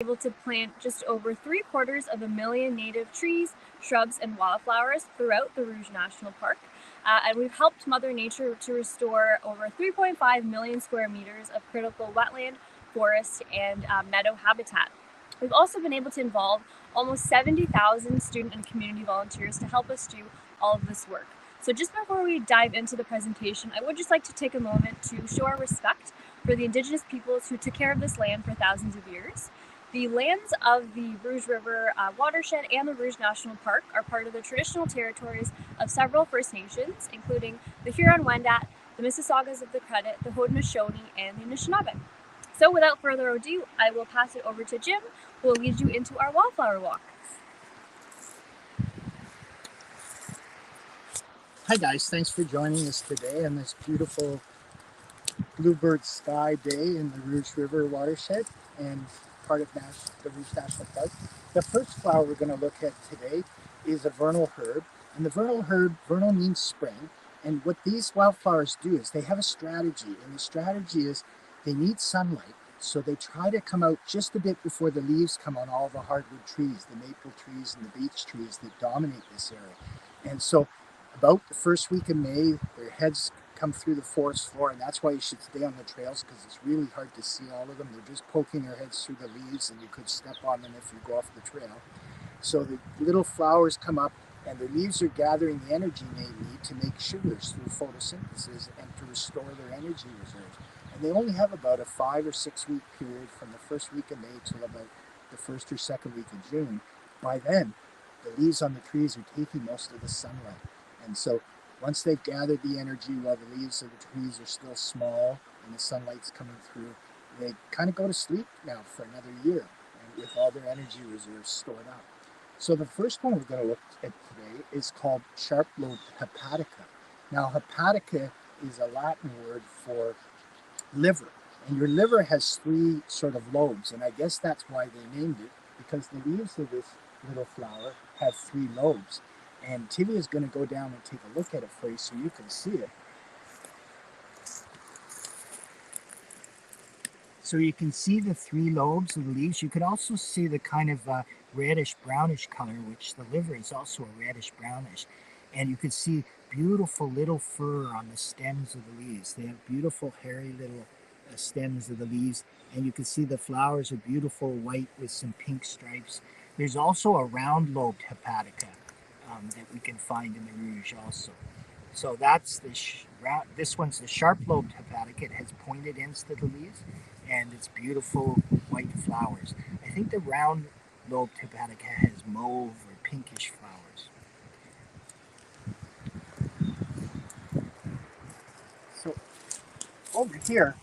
able to plant just over 750,000 native trees, shrubs, and wildflowers throughout the Rouge National Park. And we've helped Mother Nature to restore over 3.5 million square meters of critical wetland, forest, and meadow habitat. We've also been able to involve almost 70,000 student and community volunteers to help us do all of this work. So just before we dive into the presentation, I would just like to take a moment to show our respect for the Indigenous peoples who took care of this land for thousands of years. The lands of the Rouge River Watershed and the Rouge National Park are part of the traditional territories of several First Nations, including the Huron-Wendat, the Mississaugas of the Credit, the Haudenosaunee, and the Anishinaabe. So without further ado, I will pass it over to Jim, who will lead you into our wildflower walk. Hi guys, thanks for joining us today on this beautiful bluebird sky day in the Rouge River Watershed and part of the Rouge National Park. The first flower we're going to look at today is a vernal herb, and the vernal means spring, and what these wildflowers do is they have a strategy, and the strategy is they need sunlight, so they try to come out just a bit before the leaves come on all the hardwood trees, the maple trees and the beech trees that dominate this area. And so about the first week of May, their heads come through the forest floor, and that's why you should stay on the trails, because it's really hard to see all of them. They're just poking their heads through the leaves, and you could step on them if you go off the trail. So the little flowers come up, and the leaves are gathering the energy they need to make sugars through photosynthesis and to restore their energy reserves. And they only have about a 5 or 6 week period from the first week of May till about the first or second week of June. By then, the leaves on the trees are taking most of the sunlight. And so once they've gathered the energy while the leaves of the trees are still small and the sunlight's coming through, they kind of go to sleep now for another year, and with all their energy reserves stored up. So the first one we're going to look at today is called sharp-lobed Hepatica. Now Hepatica is a Latin word for liver, and your liver has 3 sort of lobes, and I guess that's why they named it, because the leaves of this little flower have 3 lobes. And Tivy is going to go down and take a look at it for you so you can see it. So you can see the 3 lobes of the leaves. You can also see the kind of reddish brownish color, which the liver is also a reddish brownish. And you can see beautiful little fur on the stems of the leaves. They have beautiful hairy little stems of the leaves. And you can see the flowers are beautiful white with some pink stripes. There's also a round-lobed Hepatica that we can find in the Rouge also. So that's this one's the sharp-lobed Hepatica. It has pointed ends to the leaves, and it's beautiful white flowers. I think the round-lobed Hepatica has mauve or pinkish flowers. So over here,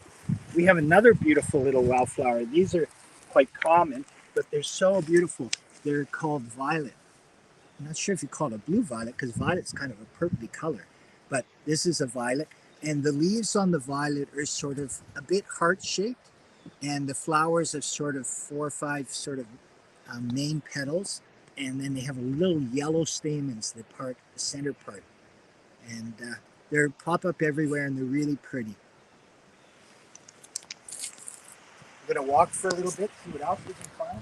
we have another beautiful little wildflower. These are quite common, but they're so beautiful. They're called violet. I'm not sure if you call it a blue violet, because violet's kind of a purpley color, but this is a violet, and the leaves on the violet are sort of a bit heart-shaped, and the flowers are sort of 4 or 5 sort of main petals, and then they have little yellow stamens, the center part, and they pop up everywhere, and they're really pretty. I'm going to walk for a little bit, see what else we can find.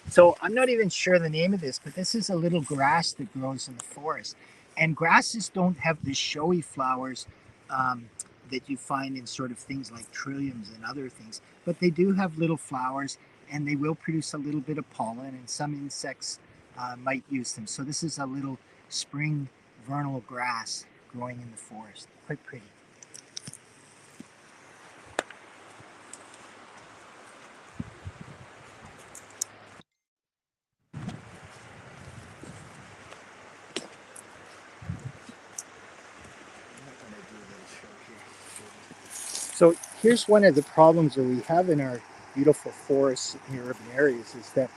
So I'm not even sure the name of this, but this is a little grass that grows in the forest. And grasses don't have the showy flowers that you find in sort of things like trilliums and other things, but they do have little flowers, and they will produce a little bit of pollen, and some insects might use them. So this is a little spring vernal grass growing in the forest. Quite pretty. So here's one of the problems that we have in our beautiful forests in urban areas is that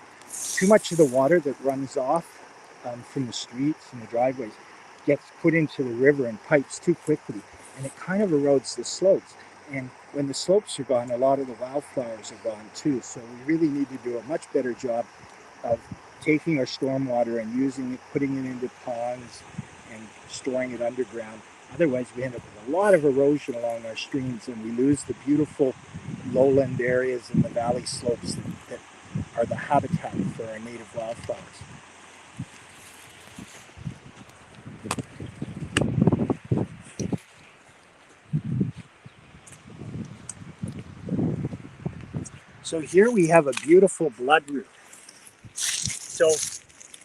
too much of the water that runs off from the streets and the driveways gets put into the river and pipes too quickly, and it kind of erodes the slopes. And when the slopes are gone, a lot of the wildflowers are gone too. So we really need to do a much better job of taking our stormwater and using it, putting it into ponds and storing it underground. Otherwise, we end up with a lot of erosion along our streams, and we lose the beautiful lowland areas and the valley slopes that are the habitat for our native wildflowers. So here we have a beautiful bloodroot. So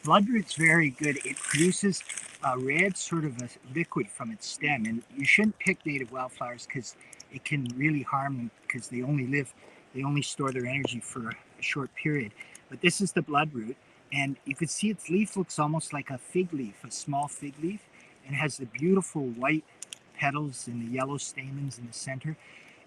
bloodroot's very good. It produces a red sort of a liquid from its stem, and you shouldn't pick native wildflowers because it can really harm them because they only store their energy for a short period. But this is the bloodroot, and you can see its leaf looks almost like a fig leaf, a small fig leaf, and has the beautiful white petals and the yellow stamens in the center.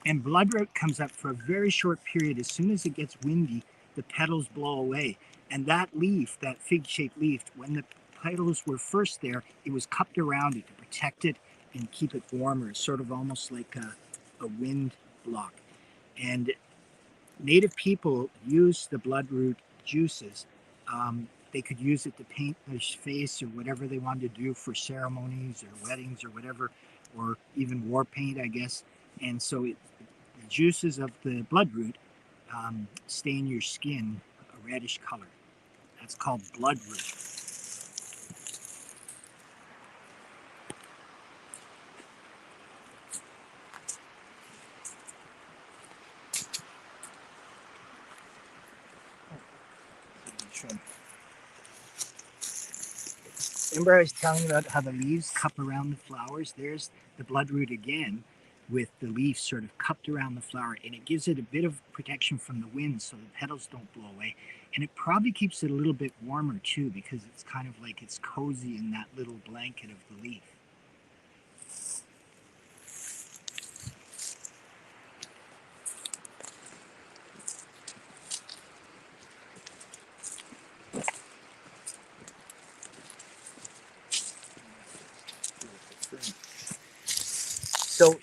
And bloodroot comes up for a very short period. As soon as it gets windy, the petals blow away. And that leaf, that fig-shaped leaf, when the petals were first there, it was cupped around it to protect it and keep it warmer, sort of almost like a wind block. And native people use the bloodroot juices. They could use it to paint their face or whatever they wanted to do for ceremonies or weddings or whatever, or even war paint, I guess. And so the juices of the bloodroot stain your skin a reddish color. That's called bloodroot. Remember I was telling you about how the leaves cup around the flowers? There's the bloodroot again with the leaves sort of cupped around the flower, and it gives it a bit of protection from the wind so the petals don't blow away. And it probably keeps it a little bit warmer too because it's kind of like it's cozy in that little blanket of the leaf. So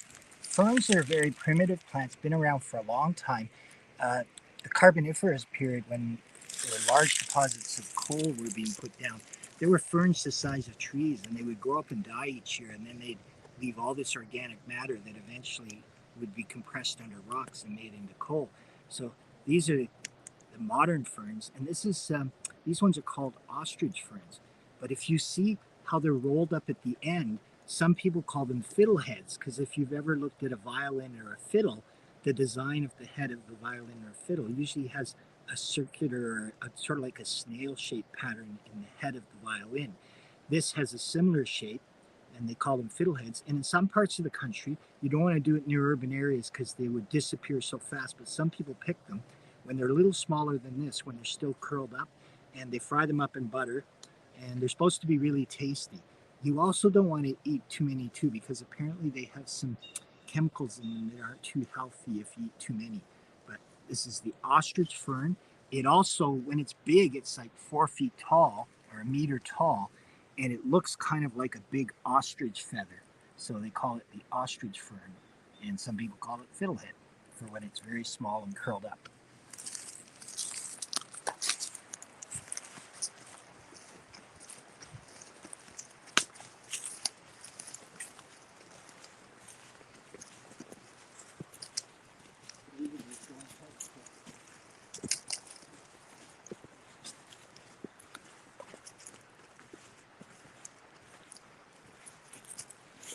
ferns are very primitive plants, been around for a long time. The Carboniferous period, when there were large deposits of coal were being put down, there were ferns the size of trees, and they would grow up and die each year, and then they'd leave all this organic matter that eventually would be compressed under rocks and made into coal. So these are the modern ferns, and these ones are called ostrich ferns. But if you see how they're rolled up at the end, some people call them fiddleheads because if you've ever looked at a violin or a fiddle, the design of the head of the violin or fiddle usually has a circular, sort of like a snail-shaped pattern in the head of the violin. This has a similar shape, and they call them fiddleheads. And in some parts of the country, you don't want to do it near urban areas because they would disappear so fast. But some people pick them when they're a little smaller than this, when they're still curled up, and they fry them up in butter, and they're supposed to be really tasty. You also don't want to eat too many too because apparently they have some chemicals in them that aren't too healthy if you eat too many. But this is the ostrich fern. It also, when it's big, it's like 4 feet tall or a meter tall, and it looks kind of like a big ostrich feather. So they call it the ostrich fern, and some people call it fiddlehead for when it's very small and curled up.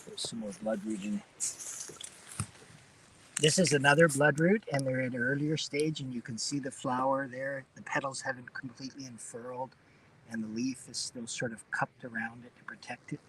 There's some more bloodroot in it. This is another bloodroot, and they're at an earlier stage, and you can see the flower there. The petals haven't completely unfurled, and the leaf is still sort of cupped around it to protect it.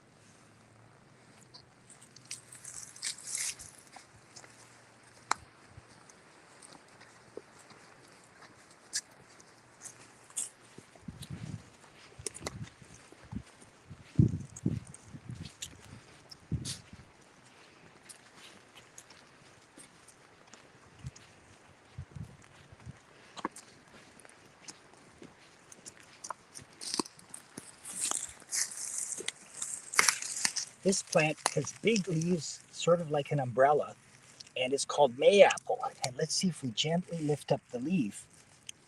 This plant has big leaves, sort of like an umbrella, and it's called mayapple. And let's see if we gently lift up the leaf.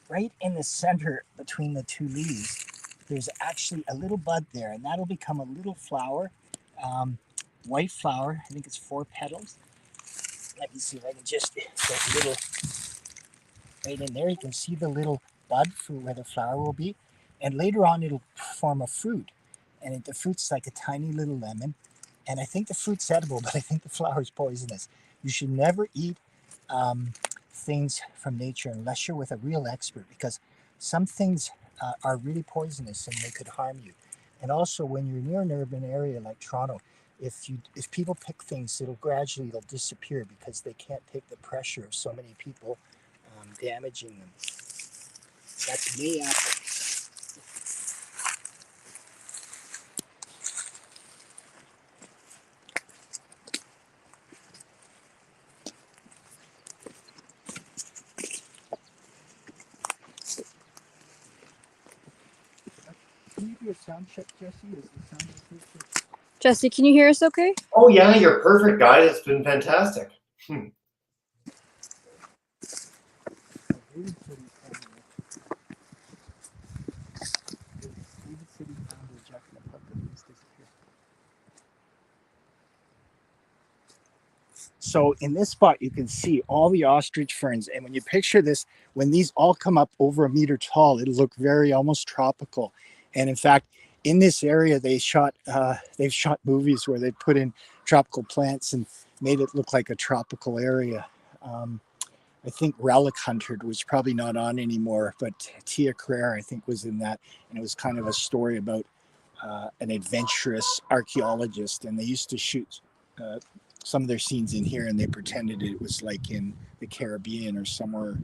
Right in the center between the two leaves, there's actually a little bud there, and that'll become a little flower, white flower. I think it's 4 petals. Let me see if I can just get a little right in there. You can see the little bud for where the flower will be, and later on it'll form a fruit, and the fruit's like a tiny little lemon. And I think the fruit's edible, but I think the flower's poisonous. You should never eat things from nature unless you're with a real expert, because some things are really poisonous and they could harm you. And also, when you're near an urban area like Toronto, if people pick things, they'll disappear because they can't take the pressure of so many people damaging them. That's mayapple. Can you do a sound check, Jesse? Is the sound okay? Jesse, can you hear us okay? Oh yeah, you're perfect, guys. It's been fantastic. So in this spot, you can see all the ostrich ferns. And when you picture this, when these all come up over 1 meter tall, it'll look very almost tropical. And in fact, in this area, they've shot movies where they put in tropical plants and made it look like a tropical area. I think Relic Hunter was probably not on anymore, but Tia Carrere, I think, was in that. And it was kind of a story about an adventurous archaeologist. And they used to shoot some of their scenes in here, and they pretended it was like in the Caribbean or somewhere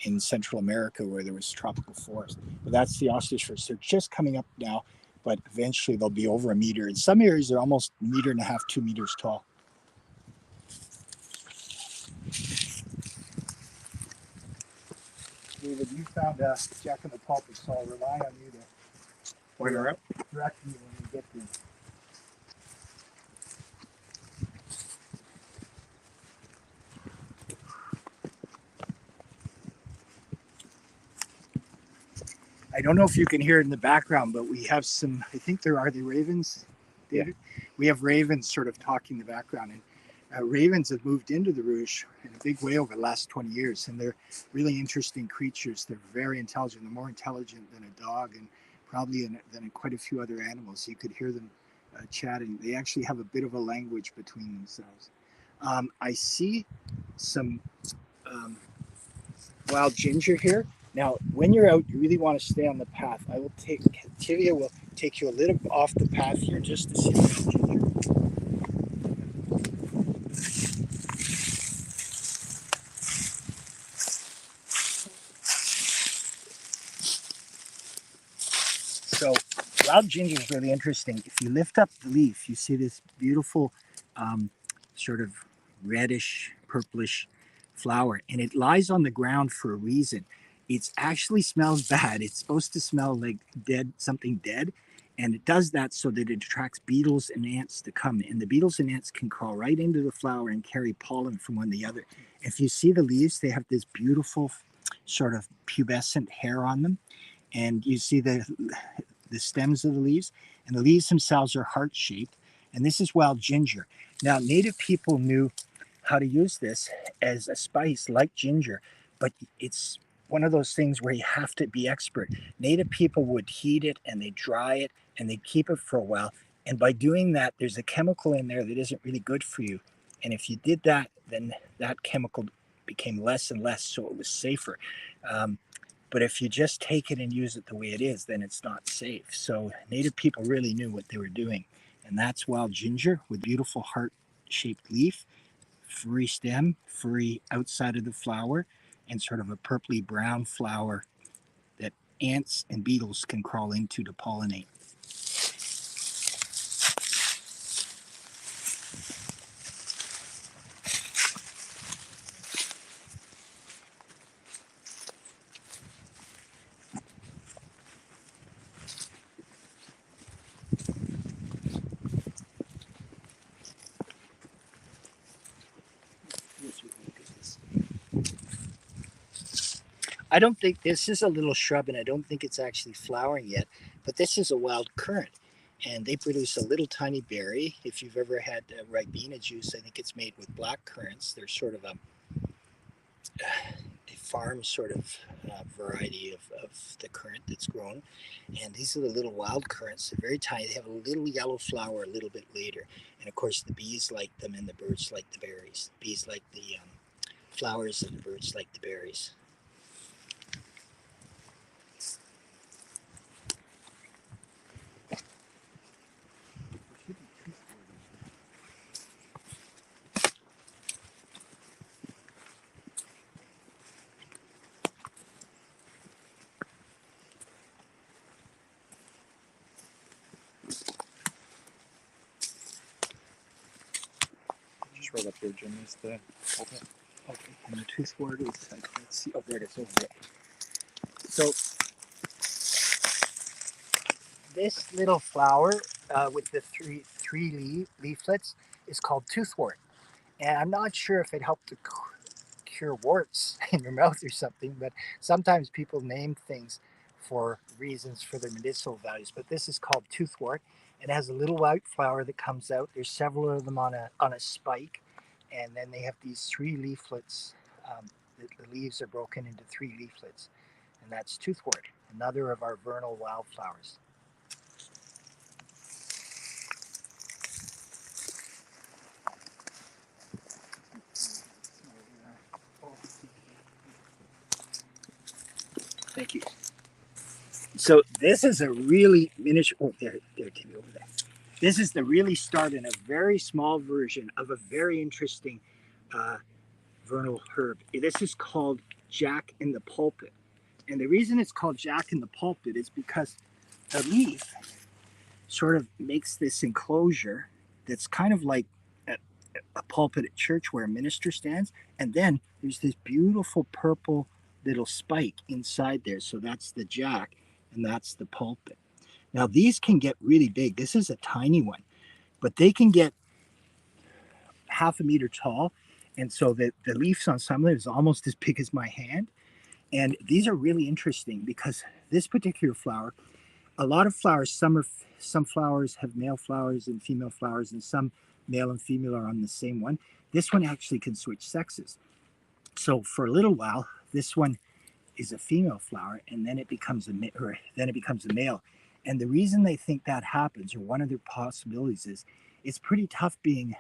in Central America where there was tropical forest. But that's the ostrich ferns. They're just coming up now, but eventually they'll be over 1 meter. In some areas, they're almost 1.5 meters, 2 meters tall. David, you found Jack in the Pulpit, so I'll rely on you to Point her up. direct me when we get there. I don't know if you can hear it in the background, but we have some, I think are they ravens, David? Yeah. We have ravens sort of talking in the background. And ravens have moved into the Rouge in a big way over the last 20 years. And they're really interesting creatures. They're very intelligent. They're more intelligent than a dog, and probably than quite a few other animals. You could hear them chatting. They actually have a bit of a language between themselves. I see some wild ginger here. Now, when you're out, you really want to stay on the path. Tivia will take you a little off the path here just to see wild ginger. So, wild ginger is really interesting. If you lift up the leaf, you see this beautiful sort of reddish, purplish flower, and it lies on the ground for a reason. It actually smells bad. It's supposed to smell like something dead, and it does that so that it attracts beetles and ants to come. And the beetles and ants can crawl right into the flower and carry pollen from one to the other. If you see the leaves, they have this beautiful sort of pubescent hair on them, and you see the stems of the leaves, and the leaves themselves are heart-shaped, and this is wild ginger. Now, native people knew how to use this as a spice like ginger, but it's one of those things where you have to be expert. Native people would heat it and they dry it and they keep it for a while, and by doing that, there's a chemical in there that isn't really good for you, and if you did that, then that chemical became less and less, so it was safer. But if you just take it and use it the way it is, then it's not safe. So native people really knew what they were doing. And that's wild ginger with beautiful heart-shaped leaf, furry stem, furry outside of the flower, and sort of a purpley brown flower that ants and beetles can crawl into to pollinate. I don't think this is a little shrub, and I don't think it's actually flowering yet, but this is a wild currant. And they produce a little tiny berry. If you've ever had Ribena juice, I think it's made with black currants. They're sort of a farm sort of variety of the currant that's grown. And these are the little wild currants. They're very tiny. They have a little yellow flower a little bit later. And of course, the bees like them and the birds like the berries. The bees like the flowers and the birds like the berries. Just right up here, Jim, is the pulpit. Okay, and the toothwort is, let's see, oh, there it is over there. So this little flower with the three leaflets is called toothwort. And I'm not sure if it helped to cure warts in your mouth or something, but sometimes people name things for reasons for their medicinal values. But this is called toothwort. It has a little white flower that comes out. There's several of them on a spike, and then they have these three leaflets. The leaves are broken into three leaflets, and that's toothwort, another of our vernal wildflowers. Thank you. So this is a really miniature. Oh, there, Timmy, over there. This is the really start in a very small version of a very interesting vernal herb. This is called Jack in the Pulpit, and the reason it's called Jack in the Pulpit is because the leaf sort of makes this enclosure that's kind of like a pulpit at church where a minister stands, and then there's this beautiful purple little spike inside there. So that's the jack, and that's the pulpit. Now these can get really big. This is a tiny one, but they can get half a meter tall, and so the leaves on some of them is almost as big as my hand. And these are really interesting because this particular flower, a lot of flowers, some flowers have male flowers and female flowers, and some male and female are on the same one. This one actually can switch sexes. So for a little while, this one is a female flower, and then it becomes a male. And the reason they think that happens, or one of their possibilities, is it's pretty tough being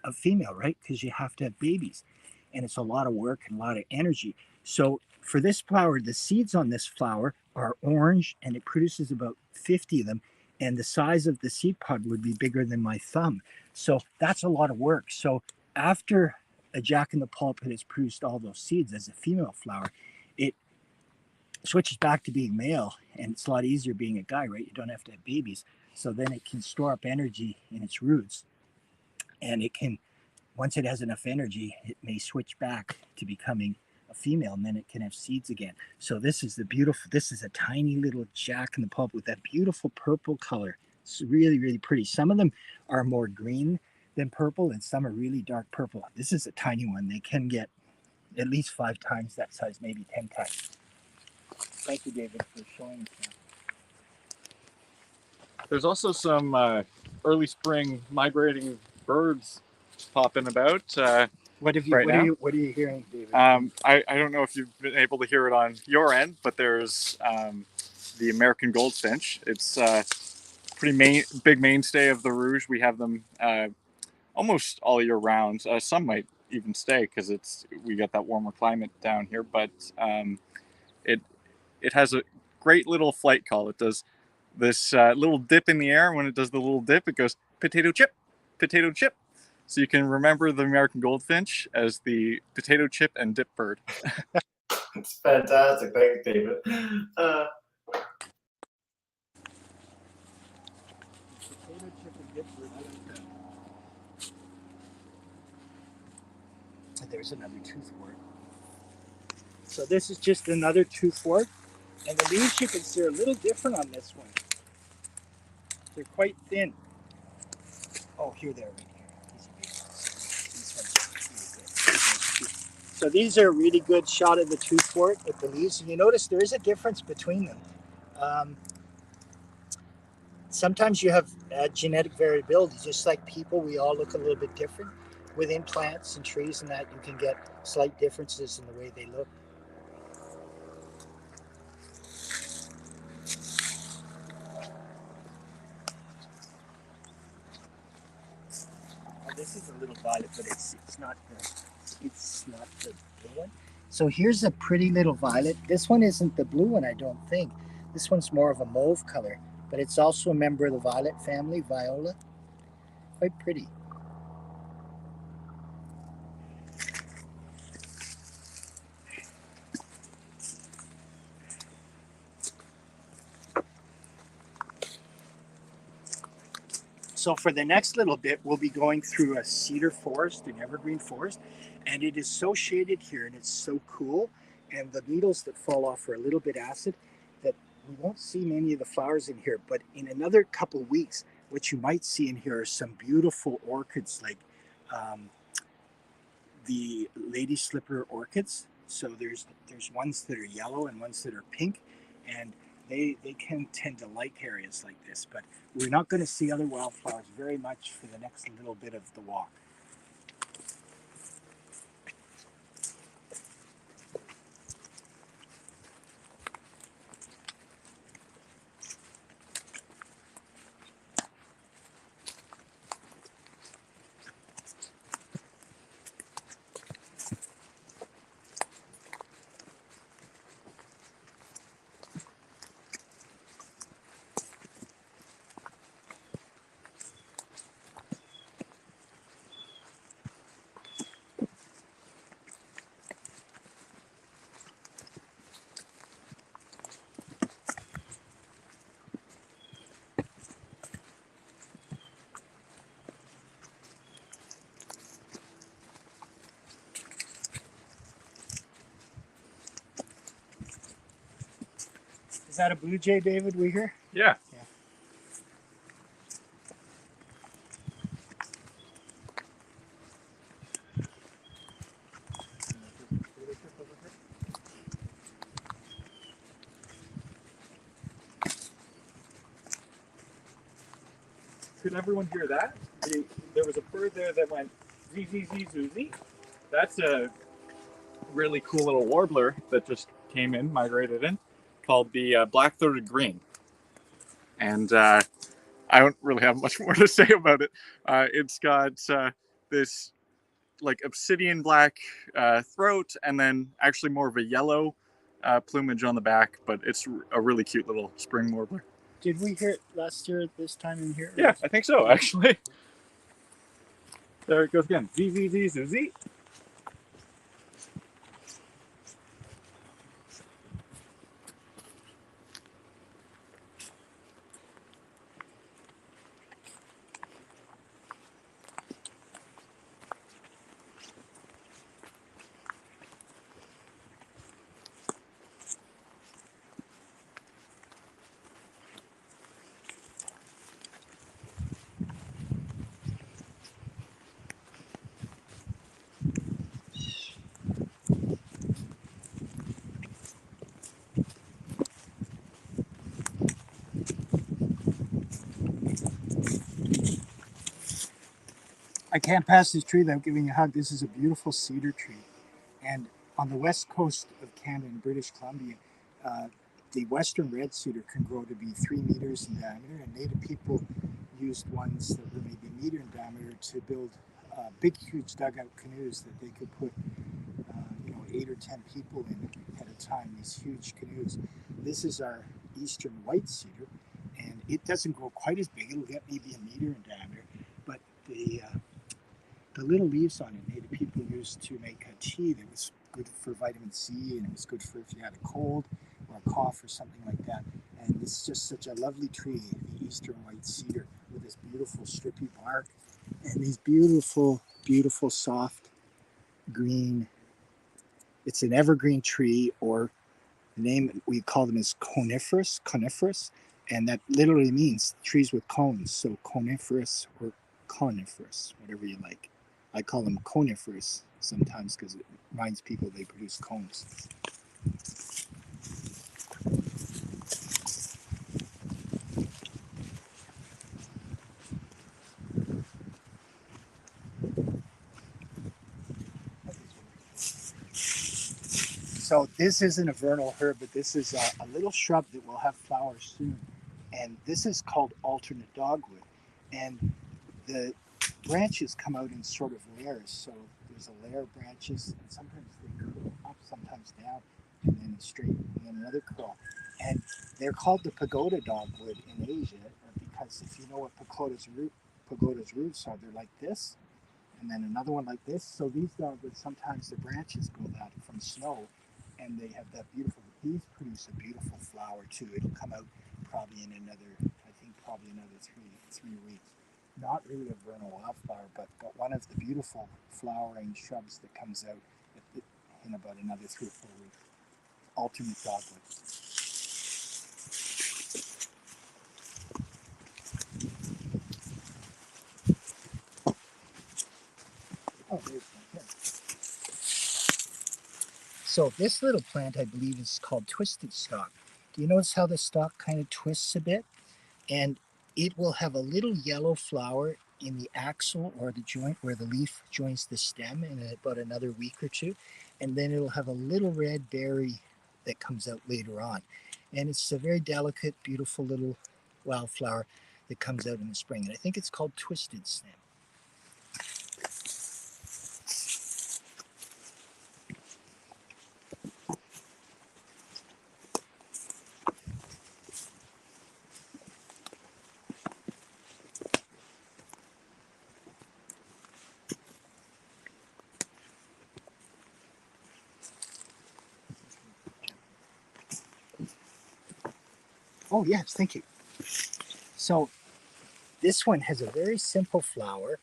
a female, right? Because you have to have babies, and it's a lot of work and a lot of energy. So for this flower, the seeds on this flower are orange, and it produces about 50 of them, and the size of the seed pod would be bigger than my thumb. So that's a lot of work. So after a Jack in the Pulpit has produced all those seeds as a female flower, it switches back to being male, and it's a lot easier being a guy, right? You don't have to have babies. So then it can store up energy in its roots, and it can, once it has enough energy, it may switch back to becoming a female, and then it can have seeds again. So this is a tiny little Jack in the Pulpit with that beautiful purple color. It's really, really pretty. Some of them are more green than purple, and some are really dark purple. This is a tiny one. They can get at least 5 times that size, maybe 10 times. Thank you, David, for showing us that. There's also some early spring migrating birds popping about What are you hearing, David? I don't know if you've been able to hear it on your end, but there's the American goldfinch. It's pretty big mainstay of the Rouge. We have them almost all year round. Some might even stay because we got that warmer climate down here. But it has a great little flight call. It does this little dip in the air. When it does the little dip, it goes potato chip, potato chip. So you can remember the American goldfinch as the potato chip and dip bird. It's fantastic. Thanks, David. There's another toothwort. So this is just another toothwort, and the leaves you can see are a little different on this one. They're quite thin. Oh, here they are. Right here. These ones are really good. So these are a really good shot of the tooth wort with the leaves. And you notice there is a difference between them. Sometimes you have genetic variability. Just like people, we all look a little bit different. Within plants and trees and that, you can get slight differences in the way they look. This is a little violet, but it's not the blue one. So here's a pretty little violet. This one isn't the blue one, I don't think. This one's more of a mauve color, but it's also a member of the violet family, Viola. Quite pretty. So for the next little bit, we'll be going through a cedar forest, an evergreen forest, and it is so shaded here and it's so cool. And the needles that fall off are a little bit acid that we won't see many of the flowers in here. But in another couple of weeks, what you might see in here are some beautiful orchids like the lady slipper orchids. So there's ones that are yellow and ones that are pink, and they can tend to like areas like this, but we're not going to see other wildflowers very much for the next little bit of the walk. Is that a blue jay, David, we hear? Yeah. Yeah. Could everyone hear that? There was a bird there that went zee zee zee zoo zee. That's a really cool little warbler that just came in, migrated in, called the black-throated green. And I don't really have much more to say about it. It's got this like obsidian black throat, and then actually more of a yellow plumage on the back. But it's a really cute little spring warbler. Did we hear it last year at this time in here? Yeah, I think so, actually. There it goes again. Z, Z, Z, Z, Z. I can't pass this tree without giving you a hug. This is a beautiful cedar tree. And on the west coast of Canada and British Columbia, the western red cedar can grow to be 3 meters in diameter, and native people used ones that were maybe a meter in diameter to build big, huge dugout canoes that they could put 8 or 10 people in at a time, these huge canoes. This is our eastern white cedar, and it doesn't grow quite as big. It'll get maybe a meter in diameter, but the little leaves on it, native people used to make a tea that was good for vitamin C, and it was good for if you had a cold or a cough or something like that. And it's just such a lovely tree, the eastern white cedar, with this beautiful strippy bark and these beautiful, beautiful soft green. It's an evergreen tree, or the name we call them is coniferous, and that literally means trees with cones. So coniferous or coniferous, whatever you like. I call them coniferous sometimes because it reminds people they produce cones. So this isn't a vernal herb, but this is a little shrub that will have flowers soon. And this is called alternate dogwood. And the branches come out in sort of layers. So there's a layer of branches, and sometimes they curl up, sometimes down, and then straight, and then another curl. And they're called the pagoda dogwood in Asia because if you know what pagoda's roots are, they're like this, and then another one like this. So these dogwoods, sometimes the branches go that from snow, and they have that beautiful. These produce a beautiful flower too. It'll come out probably in another, I think probably another three weeks. Not really a vernal wildflower, but one of the beautiful flowering shrubs that comes out in about another 3 or 4 weeks. Alternate dogwood. Oh, there's one here. So this little plant, I believe, is called twisted stalk. Do you notice how the stalk kind of twists a bit? And it will have a little yellow flower in the axil or the joint where the leaf joins the stem in about another week or two. And then it'll have a little red berry that comes out later on. And it's a very delicate, beautiful little wildflower that comes out in the spring. And I think it's called twisted stem. Oh, yes, thank you. So this one has a very simple flower,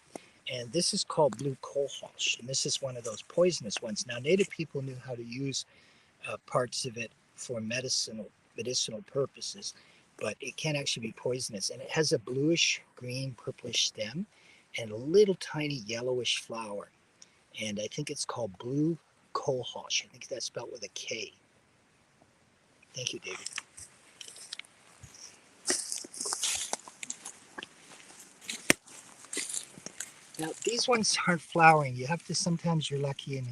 and this is called blue cohosh, and this is one of those poisonous ones. Now, native people knew how to use parts of it for medicinal purposes, but it can actually be poisonous. And it has a bluish green purplish stem and a little tiny yellowish flower. And I think it's called blue cohosh. I think that's spelled with a K. Thank you, David. Now, these ones aren't flowering. You have to, sometimes you're lucky and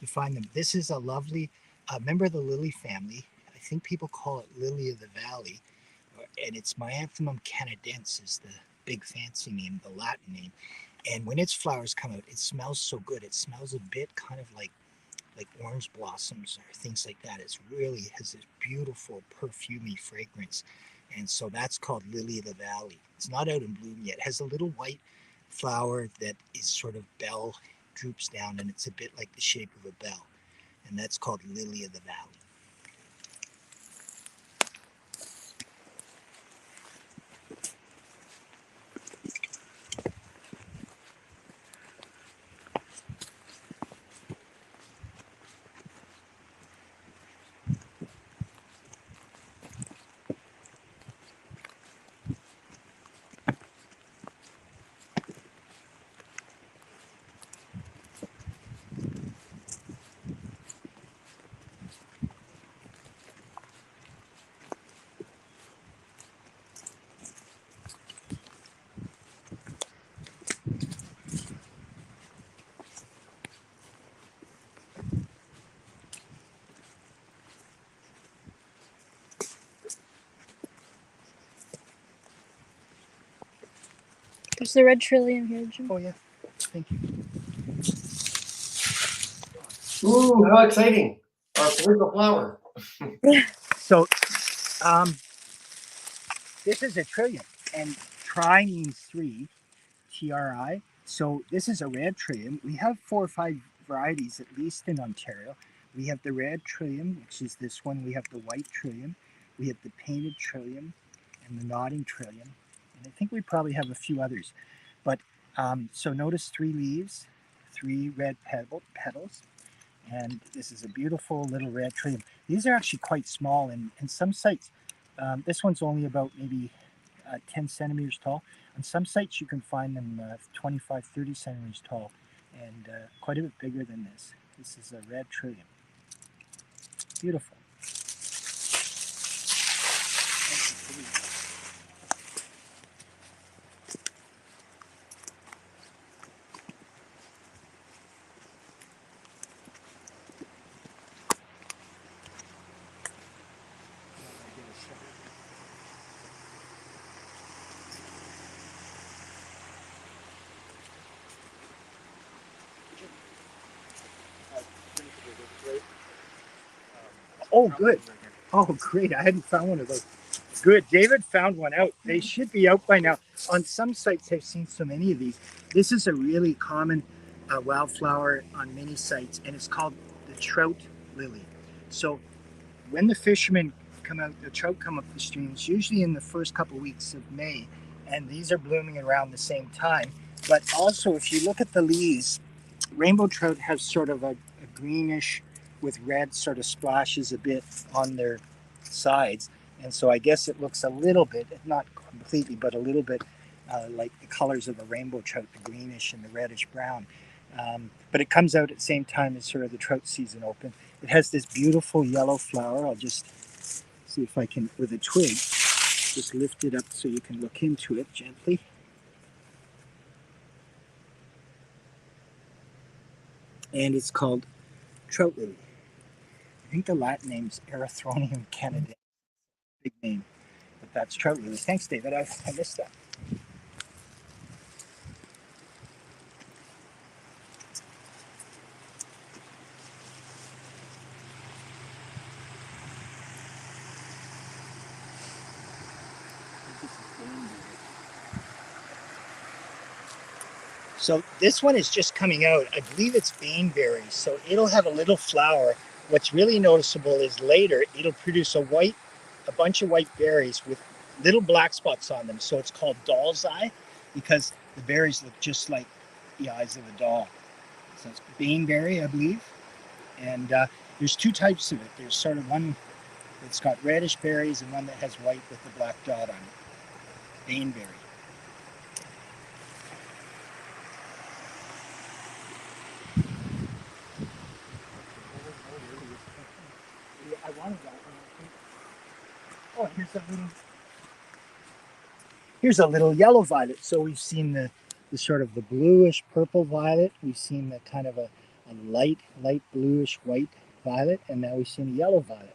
you find them. This is a lovely member of the lily family. I think people call it lily of the valley, and it's Myanthemum canadense is the big fancy name, the Latin name. And when its flowers come out, it smells so good. It smells a bit kind of like orange blossoms or things like that. It really has this beautiful perfumey fragrance. And so that's called lily of the valley. It's not out in bloom yet. It has a little white flower that is sort of bell, droops down, and it's a bit like the shape of a bell. And that's called lily of the valley. There's the red trillium here, Jim. Oh, yeah. Thank you. Ooh, how exciting! Our political flower. So, this is a trillium, and tri means 3, TRI. So this is a red trillium. We have 4 or 5 varieties, at least in Ontario. We have the red trillium, which is this one. We have the white trillium. We have the painted trillium and the nodding trillium. And I think we probably have a few others. But so notice 3 leaves, 3 red petals. And this is a beautiful little red trillium. These are actually quite small, and in some sites, this one's only about maybe 10 centimeters tall. On some sites, you can find them 25, 30 centimeters tall. and quite a bit bigger than this. This is a red trillium. Beautiful. Oh, good. Oh, great. I hadn't found one of those. Good. David found one out. They should be out by now. On some sites, I've seen so many of these. This is a really common wildflower on many sites, and it's called the Trout Lily. So when the fishermen come out, the trout come up the streams, usually in the first couple weeks of May, and these are blooming around the same time. But also, if you look at the leaves, rainbow trout have sort of a greenish with red sort of splashes a bit on their sides. And so I guess it looks a little bit, not completely, but a little bit like the colors of a rainbow trout, the greenish and the reddish brown. But it comes out at the same time as sort of the trout season open. It has this beautiful yellow flower. I'll just see if I can, with a twig, just lift it up so you can look into it gently. And it's called Trout Lily. I think the Latin name's Erythronium canadensis. Big name, but that's Trout Lily. Thanks, David. I missed that. So this one is just coming out. I believe it's Beanberry. So it'll have a little flower. What's really noticeable is later it'll produce a bunch of white berries with little black spots on them. So it's called doll's eye because the berries look just like the eyes of a doll. So it's Beanberry, I believe. And there's two types of it. There's sort of one that's got reddish berries and one that has white with the black dot on it. Beanberry. I wanted that one. Oh, here's a little yellow violet. So we've seen the sort of the bluish purple violet. We've seen the kind of a light bluish white violet, and now we've seen a yellow violet.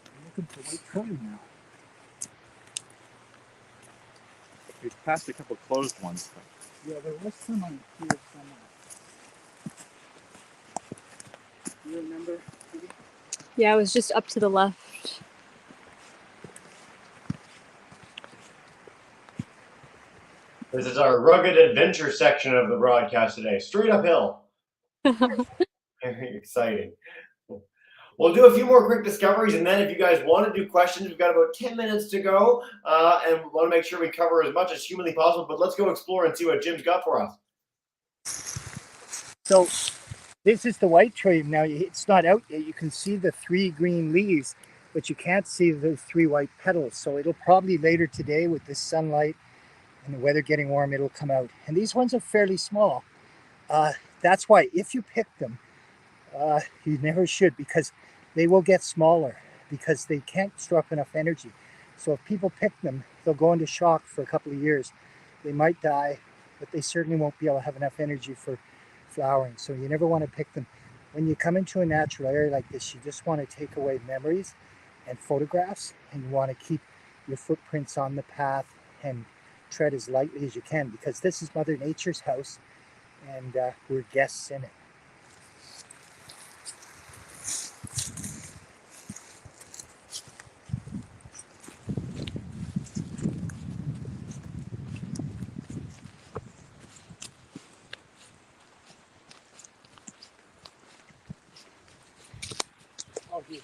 I'm looking for white trillium now. We've passed a couple closed ones. Yeah, there was some on here somewhere. Do you remember? Yeah, it was just up to the left. This is our rugged adventure section of the broadcast today, straight uphill. Very exciting. We'll do a few more quick discoveries, and then if you guys want to do questions, we've got about 10 minutes to go, and we want to make sure we cover as much as humanly possible, but let's go explore and see what Jim's got for us. So this is the white trillium. Now it's not out yet. You can see the 3 green leaves, but you can't see the 3 white petals. So it'll probably later today with the sunlight and the weather getting warm, it'll come out. And these ones are fairly small. That's why if you pick them, you never should, because they will get smaller because they can't store up enough energy. So if people pick them, they'll go into shock for a couple of years. They might die, but they certainly won't be able to have enough energy for flowering. So you never want to pick them. When you come into a natural area like this, you just want to take away memories and photographs, and you want to keep your footprints on the path and tread as lightly as you can, because this is Mother Nature's house and we're guests in it. Oh, here.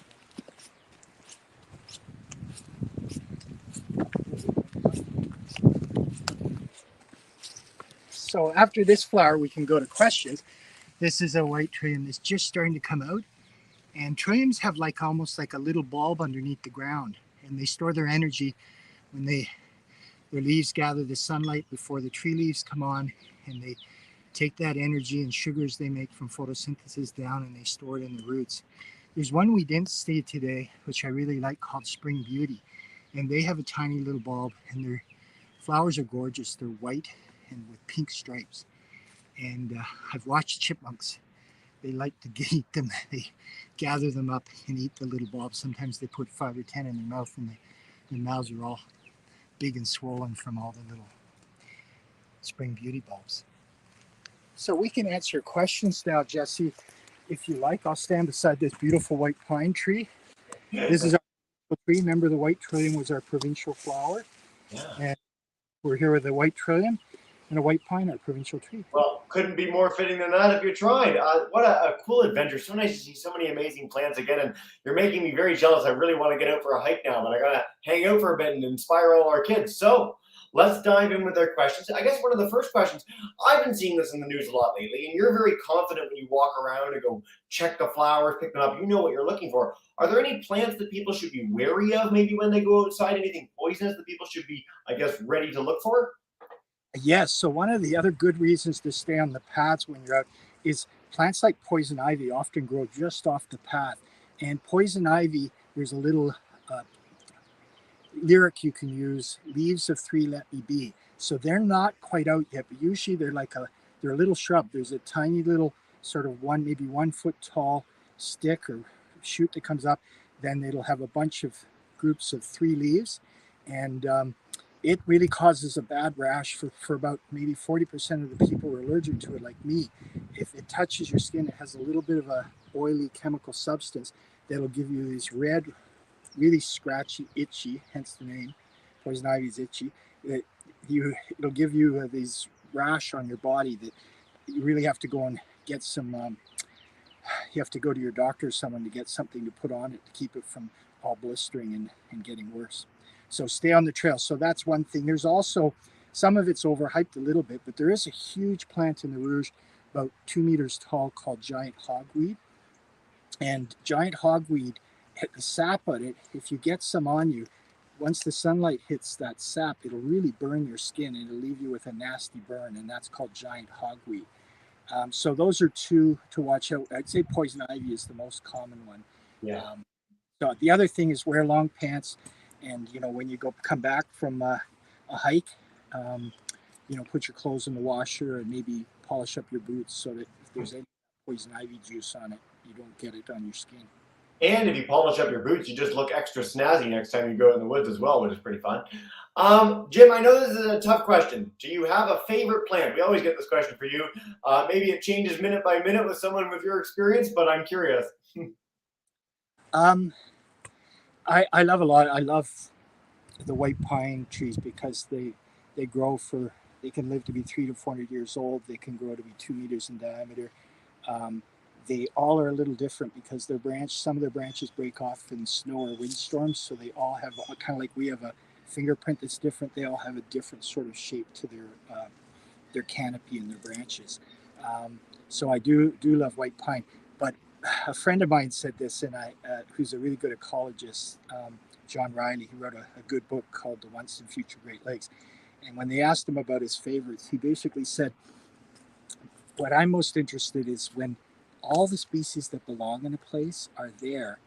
So after this flower, we can go to questions. This is a white trillium that's just starting to come out. And trilliums have like almost like a little bulb underneath the ground. And they store their energy when they Their leaves gather the sunlight before the tree leaves come on, and they take that energy and sugars they make from photosynthesis down, and they store it in the roots. There's one we didn't see today, which I really like, called Spring Beauty. And they have a tiny little bulb, and their flowers are gorgeous. They're white and with pink stripes. And I've watched chipmunks. They like to eat them. They gather them up and eat the little bulbs. Sometimes they put 5 or 10 in their mouth, and their mouths are all big and swollen from all the little Spring Beauty bulbs. So we can answer your questions now, Jesse. If you like, I'll stand beside this beautiful white pine tree. This is our tree. Remember, the white trillium was our provincial flower. Yeah. And we're here with a white trillium and a white pine, our provincial tree. Well, couldn't be more fitting than that if you tried. What a cool adventure. So nice to see so many amazing plants again. And you're making me very jealous. I really want to get out for a hike now, but I got to hang out for a bit and inspire all our kids. So let's dive in with our questions. I guess one of the first questions, I've been seeing this in the news a lot lately, and you're very confident when you walk around and go check the flowers, pick them up. You know what you're looking for. Are there any plants that people should be wary of maybe when they go outside? Anything poisonous that people should be, I guess, ready to look for? Yes, so one of the other good reasons to stay on the paths when you're out is plants like poison ivy often grow just off the path. And poison ivy, there's a little lyric you can use, leaves of 3 let me be. So they're not quite out yet, but usually they're a little shrub. There's a tiny little sort of maybe 1 foot tall stick or shoot that comes up. Then it'll have a bunch of groups of 3 leaves, and it really causes a bad rash for about maybe 40% of the people who are allergic to it, like me. If it touches your skin, it has a little bit of a oily chemical substance that'll give you these red, really scratchy, itchy, hence the name. Poison ivy is itchy. It'll give you these rash on your body that you really have to go and get some, you have to go to your doctor or someone to get something to put on it to keep it from all blistering and getting worse. So stay on the trail. So that's one thing. There's also, some of it's overhyped a little bit, but there is a huge plant in the Rouge, about 2 meters tall, called giant hogweed. And giant hogweed, the sap on it, if you get some on you, once the sunlight hits that sap, it'll really burn your skin and it'll leave you with a nasty burn, and that's called giant hogweed. So those are 2 to watch out. I'd say poison ivy is the most common one. Yeah. So the other thing is wear long pants. And, when you come back from a hike, put your clothes in the washer and maybe polish up your boots so that if there's any poison ivy juice on it, you don't get it on your skin. And if you polish up your boots, you just look extra snazzy next time you go out in the woods as well, which is pretty fun. Jim, I know this is a tough question. Do you have a favorite plant? We always get this question for you. Maybe it changes minute by minute with someone with your experience, but I'm curious. I love a lot. I love the white pine trees because they grow they can live to be 300 to 400 years old. They can grow to be 2 meters in diameter. They all are a little different because some of their branches break off in snow or windstorms. So they all have, kind of like we have a fingerprint that's different. They all have a different sort of shape to their canopy and their branches. So I do love white pine. But a friend of mine said this, and who's a really good ecologist, John Riley. He wrote a good book called The Once and Future Great Lakes. And when they asked him about his favorites, he basically said, what I'm most interested is when all the species that belong in a place are there,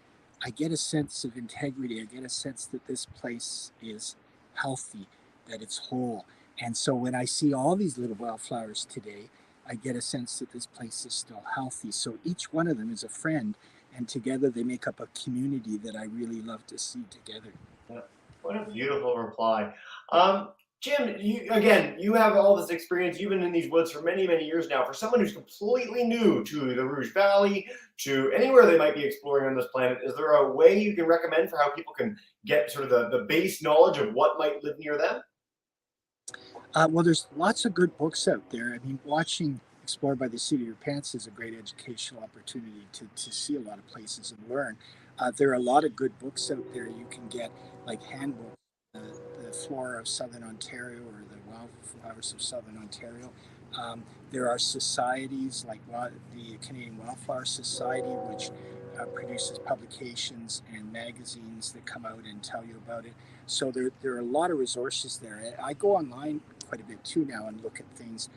I get a sense of integrity. I get a sense that this place is healthy, that it's whole. And so when I see all these little wildflowers today, I get a sense that this place is still healthy. So each one of them is a friend, and together they make up a community that I really love to see together. What a beautiful reply. Jim, you have all this experience. You've been in these woods for many, many years now. For someone who's completely new to the Rouge Valley, to anywhere they might be exploring on this planet, is there a way you can recommend for how people can get sort of the base knowledge of what might live near them? Well, there's lots of good books out there. I mean, watching Explore by the Seat of Your Pants is a great educational opportunity to see a lot of places and learn. There are a lot of good books out there you can get, like handbooks, the Flora of Southern Ontario or the Wildflowers of Southern Ontario. There are societies like the Canadian Wildflower Society, which produces publications and magazines that come out and tell you about it. So there are a lot of resources there. I go online quite a bit too now and look at things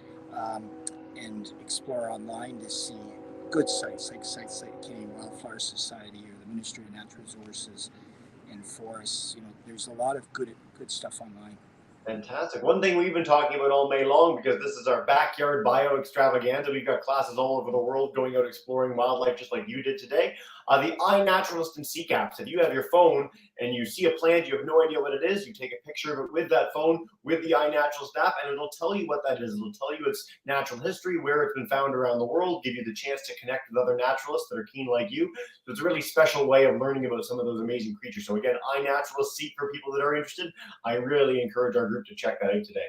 and explore online to see good sites like Canadian Wildflower Society or the Ministry of Natural Resources and Forests. There's a lot of good stuff online. Fantastic. One thing we've been talking about all May long, because this is our backyard bio extravaganza. We've got classes all over the world going out exploring wildlife just like you did today. The iNaturalist and Seek apps. If you have your phone and you see a plant, you have no idea what it is, you take a picture of it with that phone, with the iNaturalist app, and it'll tell you what that is. It'll tell you its natural history, where it's been found around the world, give you the chance to connect with other naturalists that are keen like you. So it's a really special way of learning about some of those amazing creatures. So again, iNaturalist Seek for people that are interested. I really encourage our group to check that out today.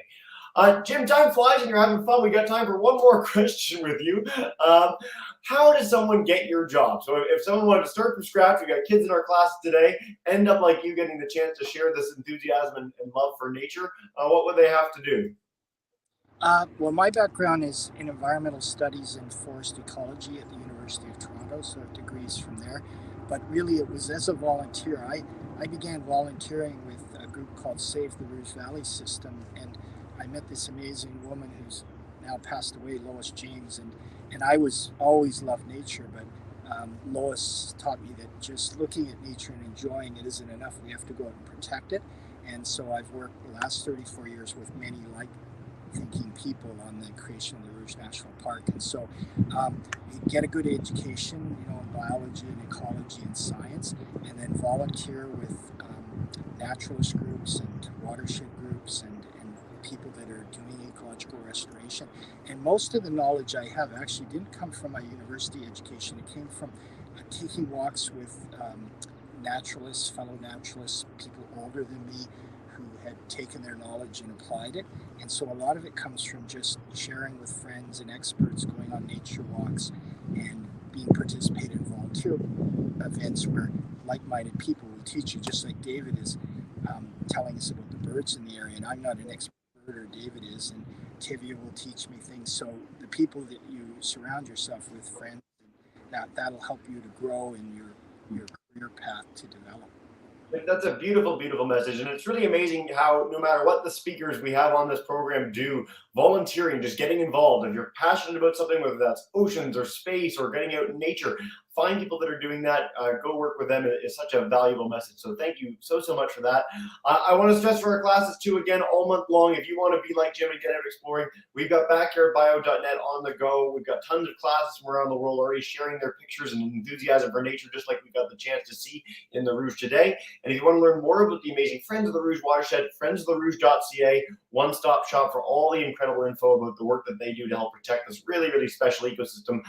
Jim, time flies and you're having fun. We got time for one more question with you. How does someone get your job? So if someone wanted to start from scratch, we got kids in our classes today, end up like you getting the chance to share this enthusiasm and love for nature, what would they have to do? Well, my background is in environmental studies and forest ecology at the University of Toronto, so I have degrees from there. But really, it was as a volunteer. I began volunteering with a group called Save the Rouge Valley System, and I met this amazing woman who's now passed away, Lois James, and I was always loved nature, but Lois taught me that just looking at nature and enjoying it isn't enough. We have to go out and protect it. And so I've worked the last 34 years with many like-thinking people on the creation of the Rouge National Park. And so you get a good education, in biology and ecology and science, and then volunteer with naturalist groups and watershed groups and people that are doing ecological restoration. And most of the knowledge I have actually didn't come from my university education. It came from taking walks with naturalists, fellow naturalists, people older than me who had taken their knowledge and applied it. And so a lot of it comes from just sharing with friends and experts, going on nature walks and being participated in volunteer events where like-minded people will teach you, just like David is telling us about the birds in the area. And I'm not an expert, or David is, and Tivia will teach me things. So the people that you surround yourself with, friends, that'll help you to grow in your career path to develop. That's a beautiful, beautiful message. And it's really amazing how no matter what the speakers we have on this program do, volunteering, just getting involved, if you're passionate about something, whether that's oceans or space or getting out in nature, find people that are doing that, go work with them. It's such a valuable message. So thank you so much for that. I want to stress for our classes too, again, all month long, if you want to be like Jim and get out exploring, we've got backyardbio.net on the go. We've got tons of classes from around the world already sharing their pictures and enthusiasm for nature, just like we got the chance to see in the Rouge today. And if you want to learn more about the amazing Friends of the Rouge Watershed, friendsoftherouge.ca, one-stop shop for all the incredible info about the work that they do to help protect this really, really special ecosystem,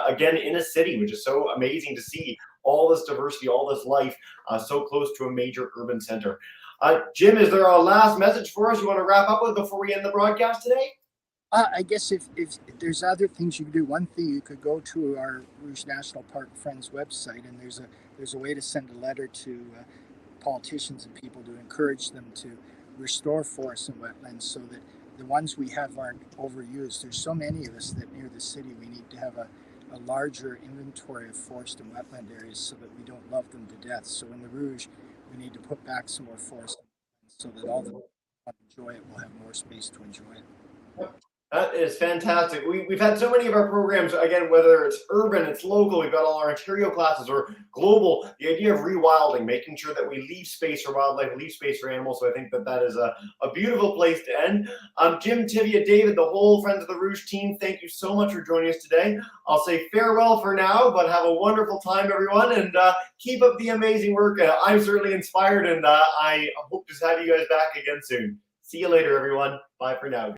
again, in a city, which is so amazing to see all this diversity, all this life so close to a major urban center. Jim, is there a last message for us you want to wrap up with before we end the broadcast today? I guess if there's other things you could do, one thing you could go to our Rouge National Park Friends website, and there's a way to send a letter to politicians and people to encourage them to restore forests and wetlands so that the ones we have aren't overused. There's so many of us that near the city we need to have a larger inventory of forest and wetland areas so that we don't love them to death. So in the Rouge, we need to put back some more forest so that all the people who enjoy it will have more space to enjoy it. That is fantastic. We've had so many of our programs, again, whether it's urban, it's local, we've got all our Ontario classes, or global, the idea of rewilding, making sure that we leave space for wildlife, leave space for animals. So I think that is a beautiful place to end. Jim, Tivia, David, the whole Friends of the Rouge team, thank you so much for joining us today. I'll say farewell for now, but have a wonderful time, everyone, and keep up the amazing work. I'm certainly inspired, and I hope to have you guys back again soon. See you later, everyone. Bye for now.